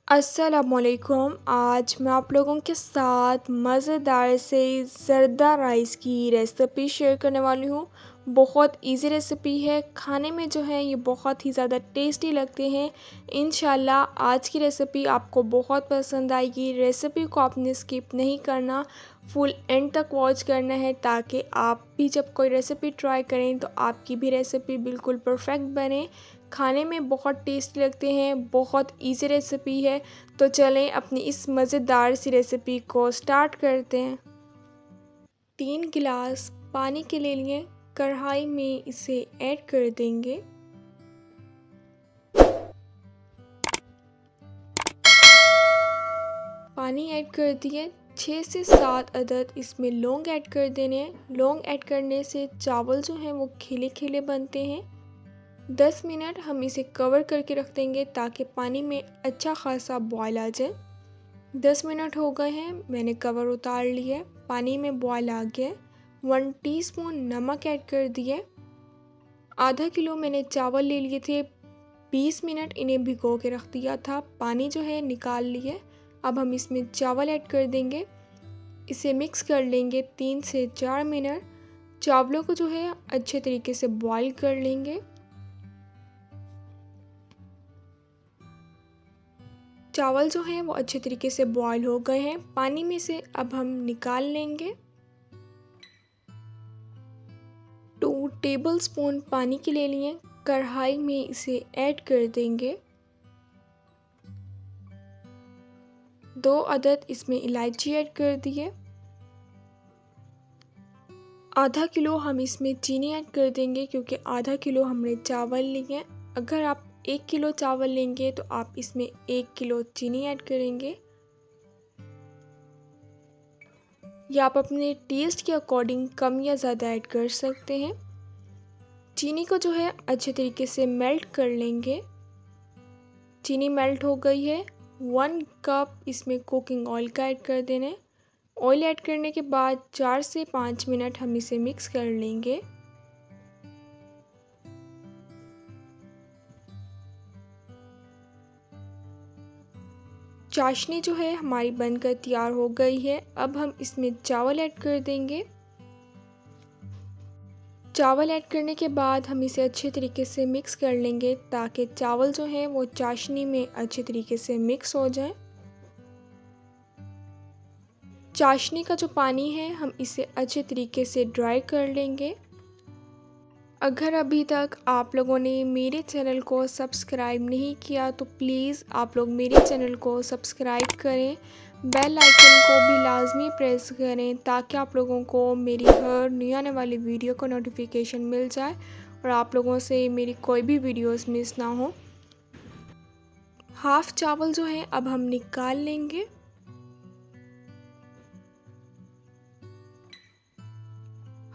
अस्सलामुअलैकुम। आज मैं आप लोगों के साथ मज़ेदार से ज़र्दा राइस की रेसिपी शेयर करने वाली हूँ। बहुत इजी रेसिपी है, खाने में जो है ये बहुत ही ज़्यादा टेस्टी लगते हैं। इंशाल्लाह आज की रेसिपी आपको बहुत पसंद आएगी। रेसिपी को आपने स्किप नहीं करना, फुल एंड तक वॉच करना है ताकि आप भी जब कोई रेसिपी ट्राई करें तो आपकी भी रेसिपी बिल्कुल परफेक्ट बने। खाने में बहुत टेस्टी लगते हैं, बहुत इजी रेसिपी है। तो चलें अपनी इस मज़ेदार सी रेसिपी को स्टार्ट करते हैं। 3 गिलास पानी के ले लिए, कढ़ाई में इसे ऐड कर देंगे। पानी ऐड कर दिए। 6 से 7 अदद इसमें लौंग ऐड कर देने हैं। लौंग ऐड करने से चावल जो हैं वो खिले खिले बनते हैं। 10 मिनट हम इसे कवर करके रख देंगे ताकि पानी में अच्छा खासा बॉयल आ जाए। 10 मिनट हो गए हैं, मैंने कवर उतार लिया है, पानी में बॉयल आ गया। 1 टीस्पून नमक ऐड कर दिए। आधा किलो मैंने चावल ले लिए थे, 20 मिनट इन्हें भिगो के रख दिया था, पानी जो है निकाल लिए। अब हम इसमें चावल ऐड कर देंगे, इसे मिक्स कर लेंगे 3 से 4 मिनट। चावलों को जो है अच्छे तरीके से बॉयल कर लेंगे। चावल जो हैं वो अच्छे तरीके से बॉयल हो गए हैं, पानी में से अब हम निकाल लेंगे। 2 टेबलस्पून पानी के ले लिए, कढ़ाई में इसे ऐड कर देंगे। 2 अदद इसमें इलायची ऐड कर दिए। आधा किलो हम इसमें चीनी ऐड कर देंगे क्योंकि आधा किलो हमने चावल लिए। अगर आप 1 किलो चावल लेंगे तो आप इसमें 1 किलो चीनी ऐड करेंगे। या आप अपने टेस्ट के अकॉर्डिंग कम या ज़्यादा ऐड कर सकते हैं। चीनी को जो है अच्छे तरीके से मेल्ट कर लेंगे। चीनी मेल्ट हो गई है। 1 कप इसमें कुकिंग ऑयल का ऐड कर देना है। ऑयल ऐड करने के बाद 4 से 5 मिनट हम इसे मिक्स कर लेंगे। चाशनी जो है हमारी बनकर तैयार हो गई है। अब हम इसमें चावल ऐड कर देंगे। चावल ऐड करने के बाद हम इसे अच्छे तरीके से मिक्स कर लेंगे ताकि चावल जो है वो चाशनी में अच्छे तरीके से मिक्स हो जाए। चाशनी का जो पानी है हम इसे अच्छे तरीके से ड्राई कर लेंगे। अगर अभी तक आप लोगों ने मेरे चैनल को सब्सक्राइब नहीं किया तो प्लीज़ आप लोग मेरे चैनल को सब्सक्राइब करें, बेल आइकन को भी लाजमी प्रेस करें ताकि आप लोगों को मेरी हर नई आने वाली वीडियो का नोटिफिकेशन मिल जाए और आप लोगों से मेरी कोई भी वीडियोस मिस ना हो। हाफ़ चावल जो है अब हम निकाल लेंगे।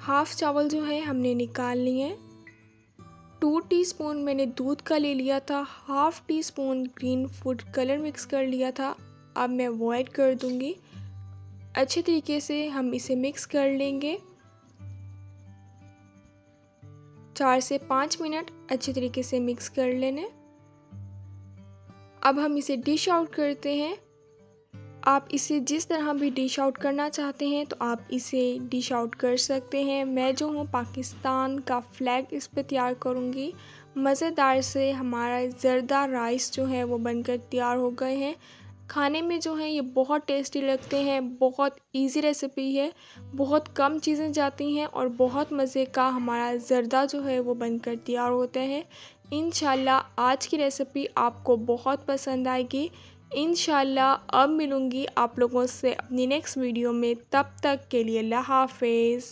हाफ़ चावल जो है हमने निकाल लिए। 2 टीस्पून मैंने दूध का ले लिया था, half tea spoon green food colour mix कर लिया था, अब मैं वो ऐड कर दूंगी। अच्छे तरीके से हम इसे मिक्स कर लेंगे। 4 से 5 मिनट अच्छे तरीके से मिक्स कर लेने। अब हम इसे डिश आउट करते हैं। आप इसे जिस तरह भी डिश आउट करना चाहते हैं तो आप इसे डिश आउट कर सकते हैं। मैं जो हूँ पाकिस्तान का फ्लैग इस पे तैयार करूँगी। मज़ेदार से हमारा ज़र्दा राइस जो है वो बनकर तैयार हो गए हैं। खाने में जो है ये बहुत टेस्टी लगते हैं, बहुत इजी रेसिपी है, बहुत कम चीज़ें जाती हैं और बहुत मज़े का हमारा ज़र्दा जो है वो बनकर तैयार होता है। इंशाल्लाह आज की रेसिपी आपको बहुत पसंद आएगी। इंशाल्लाह अब मिलूँगी आप लोगों से अपनी नेक्स्ट वीडियो में, तब तक के लिए अल्लाह हाफ़िज़।